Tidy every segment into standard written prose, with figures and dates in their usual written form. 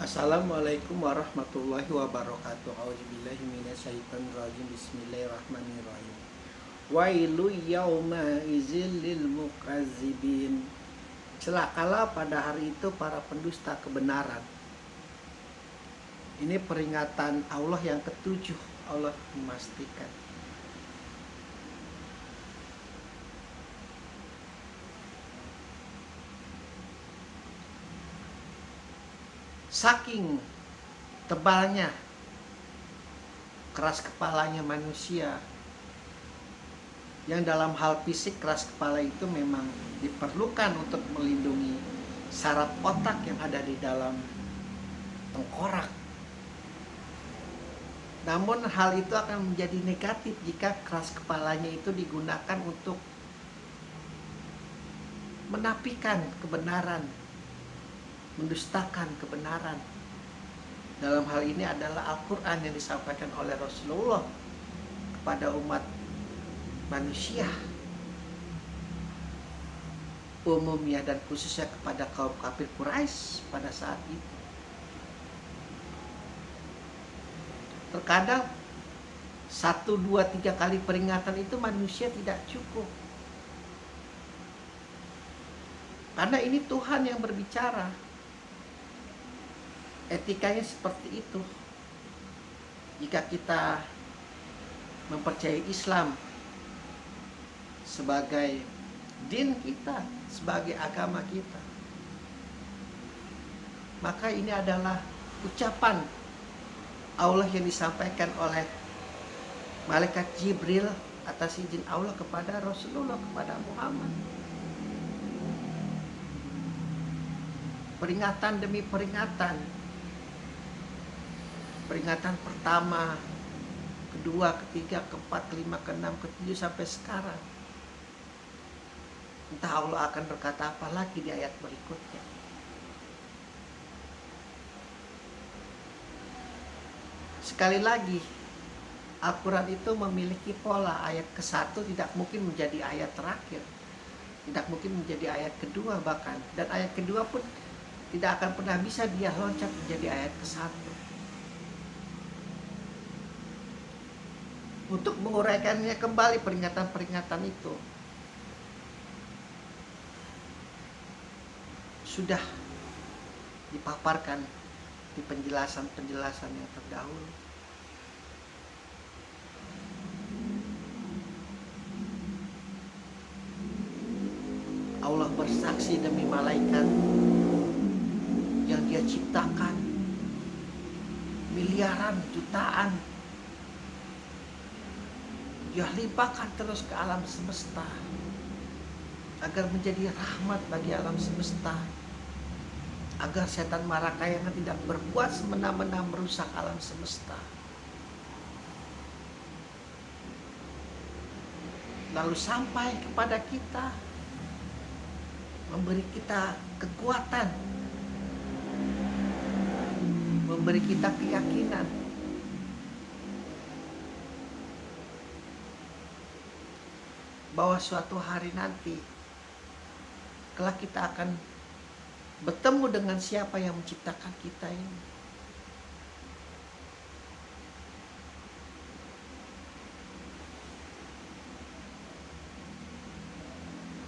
Assalamualaikum warahmatullahi wabarakatuh. Auzubillahi minasyaitonirrajim. Bismillahirrahmanirrahim. Wailu yauma izil lil mukazzibin. Celakalah pada hari itu para pendusta kebenaran. Ini peringatan Allah yang ketujuh. Allah memastikan. Saking tebalnya, keras kepalanya manusia, yang dalam hal fisik keras kepala itu memang diperlukan untuk melindungi saraf otak yang ada di dalam tengkorak. Namun hal itu akan menjadi negatif jika keras kepalanya itu digunakan untuk menafikan kebenaran, mendustakan kebenaran. Dalam hal ini adalah Al-Quran yang disampaikan oleh Rasulullah kepada umat manusia umumnya dan khususnya kepada kaum kafir Quraisy pada saat itu. Terkadang 1, 2, 3 kali peringatan itu manusia tidak cukup, karena ini Tuhan yang berbicara. Etikanya seperti itu. Jika kita mempercayai Islam sebagai din kita, sebagai agama kita, maka ini adalah ucapan Allah yang disampaikan oleh malaikat Jibril atas izin Allah kepada Rasulullah, kepada Muhammad. Peringatan demi peringatan. Peringatan pertama, kedua, ketiga, keempat, kelima, keenam, ketujuh sampai sekarang. Entah Allah akan berkata apa lagi di ayat berikutnya. Sekali lagi, Al-Quran itu memiliki pola. Ayat ke-1 tidak mungkin menjadi ayat terakhir, tidak mungkin menjadi ayat kedua bahkan. Dan ayat kedua pun tidak akan pernah bisa dia loncat menjadi ayat ke-1. Untuk menguraikannya kembali peringatan-peringatan itu sudah dipaparkan di penjelasan-penjelasan yang terdahulu. Allah bersaksi demi malaikat yang dia ciptakan miliaran, jutaan, dia limpahkan terus ke alam semesta agar menjadi rahmat bagi alam semesta, agar setan marakayangan tidak berbuat semena-mena merusak alam semesta. Lalu sampai kepada kita, memberi kita kekuatan, memberi kita keyakinan bahwa suatu hari nanti kelak kita akan bertemu dengan siapa yang menciptakan kita ini.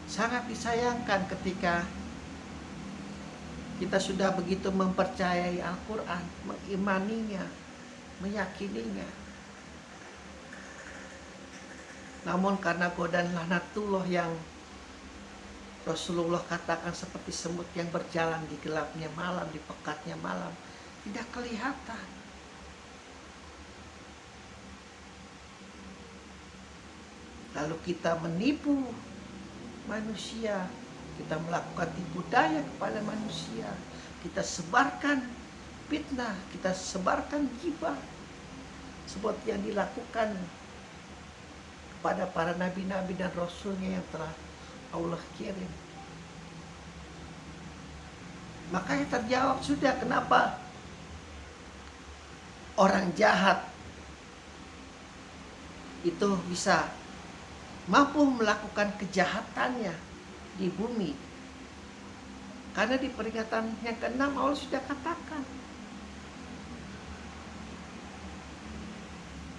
Sangat disayangkan ketika kita sudah begitu mempercayai Al-Quran, mengimaninya, meyakininya, namun karena godaan laknatullah yang Rasulullah katakan seperti semut yang berjalan di gelapnya malam, di pekatnya malam, tidak kelihatan. Lalu kita menipu manusia, kita melakukan tipu daya kepada manusia, kita sebarkan fitnah, kita sebarkan ghibah seperti yang dilakukan pada para nabi-nabi dan rasulnya yang telah Allah kirim. Makanya terjawab sudah kenapa orang jahat itu bisa mampu melakukan kejahatannya di bumi. Karena di peringatan yang ke-6 Allah sudah katakan,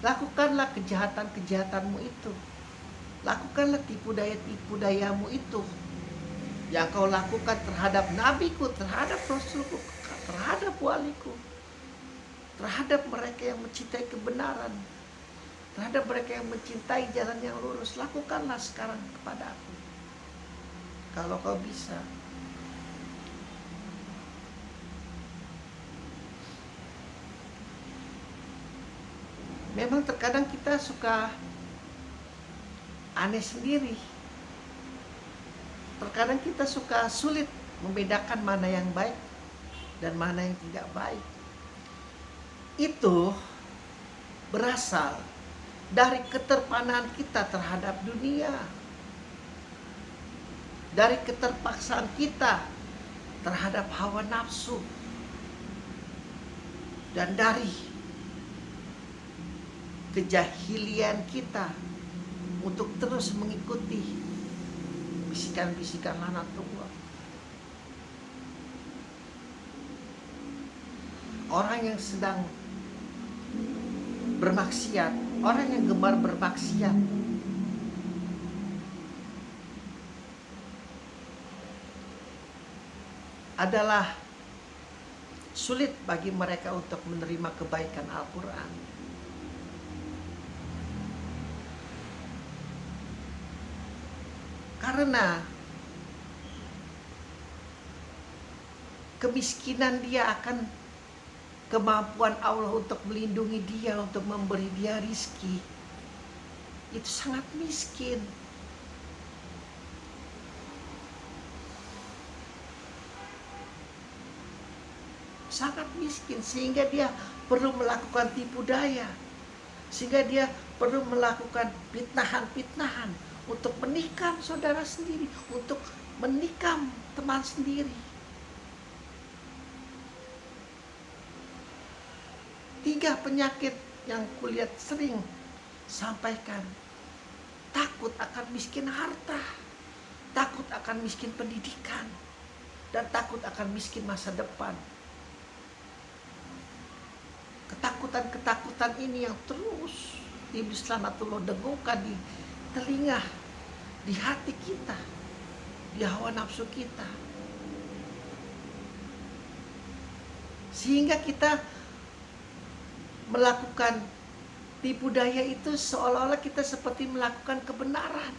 Lakukanlah kejahatan-kejahatanmu itu. Lakukanlah tipu dayamu itu. Yang kau lakukan terhadap nabiku, terhadap rasulku, terhadap waliku, terhadap mereka yang mencintai kebenaran, terhadap mereka yang mencintai jalan yang lurus. Lakukanlah sekarang kepada aku, kalau kau bisa. Memang terkadang kita suka aneh sendiri. Terkadang kita suka sulit membedakan mana yang baik dan mana yang tidak baik. Itu berasal dari keterpaksaan kita terhadap dunia, dari keterpaksaan kita terhadap hawa nafsu, dan dari kejahilian kita untuk terus mengikuti bisikan-bisikan laknatullah. Orang yang sedang bermaksiat, orang yang gemar bermaksiat, adalah sulit bagi mereka untuk menerima kebaikan Al-Quran. Karena kemiskinan dia akan kemampuan Allah untuk melindungi dia, untuk memberi dia rizki, itu sangat miskin. Sangat miskin, sehingga dia perlu melakukan tipu daya, sehingga dia perlu melakukan fitnahan-fitnahan untuk menikam saudara sendiri, untuk menikam teman sendiri. Tiga penyakit yang kulihat sering sampaikan: takut akan miskin harta, takut akan miskin pendidikan, dan takut akan miskin masa depan. Ketakutan-ketakutan ini yang terus iblis laknatullah dengungkan di telinga, di hati kita, di hawa nafsu kita, sehingga kita melakukan tipu daya itu seolah-olah kita seperti melakukan kebenaran.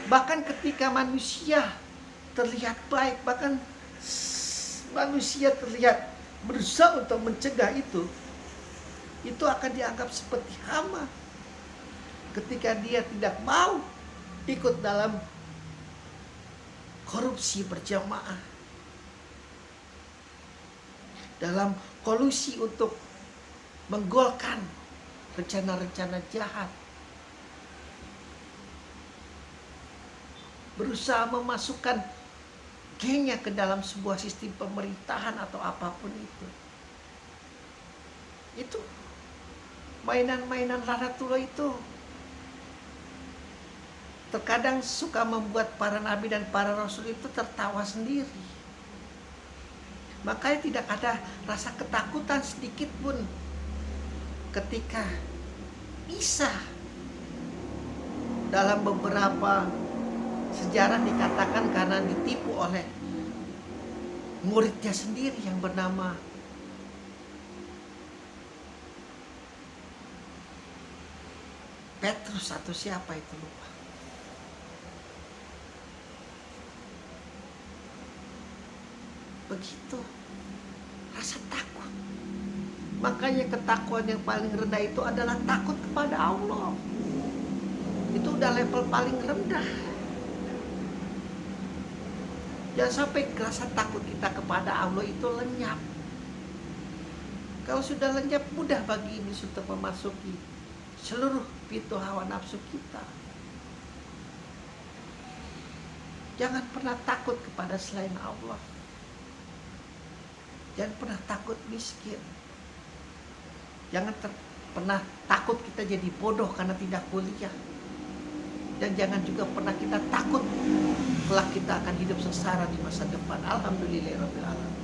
Bahkan ketika manusia terlihat baik, bahkan manusia terlihat berusaha untuk mencegah itu akan dianggap seperti hama ketika dia tidak mau ikut dalam korupsi berjamaah, dalam kolusi untuk menggolkan rencana-rencana jahat, berusaha memasukkan gengnya ke dalam sebuah sistem pemerintahan atau apapun itu. Itu mainan-mainan laknatullah itu terkadang suka membuat para nabi dan para rasul itu tertawa sendiri. Makanya tidak ada rasa ketakutan sedikit pun ketika Isa dalam beberapa sejarah dikatakan karena ditipu oleh muridnya sendiri yang bernama Petrus atau siapa itu, lupa. Begitu rasa takut. Makanya ketakuan yang paling rendah itu adalah takut kepada Allah. Itu udah level paling rendah. Jangan sampai rasa takut kita kepada Allah itu lenyap. Kalau sudah lenyap, mudah bagi iblis untuk memasuki seluruh pintu hawa nafsu kita. Jangan pernah takut kepada selain Allah. Jangan pernah takut miskin. Jangan pernah takut kita jadi bodoh karena tidak kuliah. Dan jangan juga pernah kita takut kelak kita akan hidup sengsara di masa depan. Alhamdulillahirabbil alamin.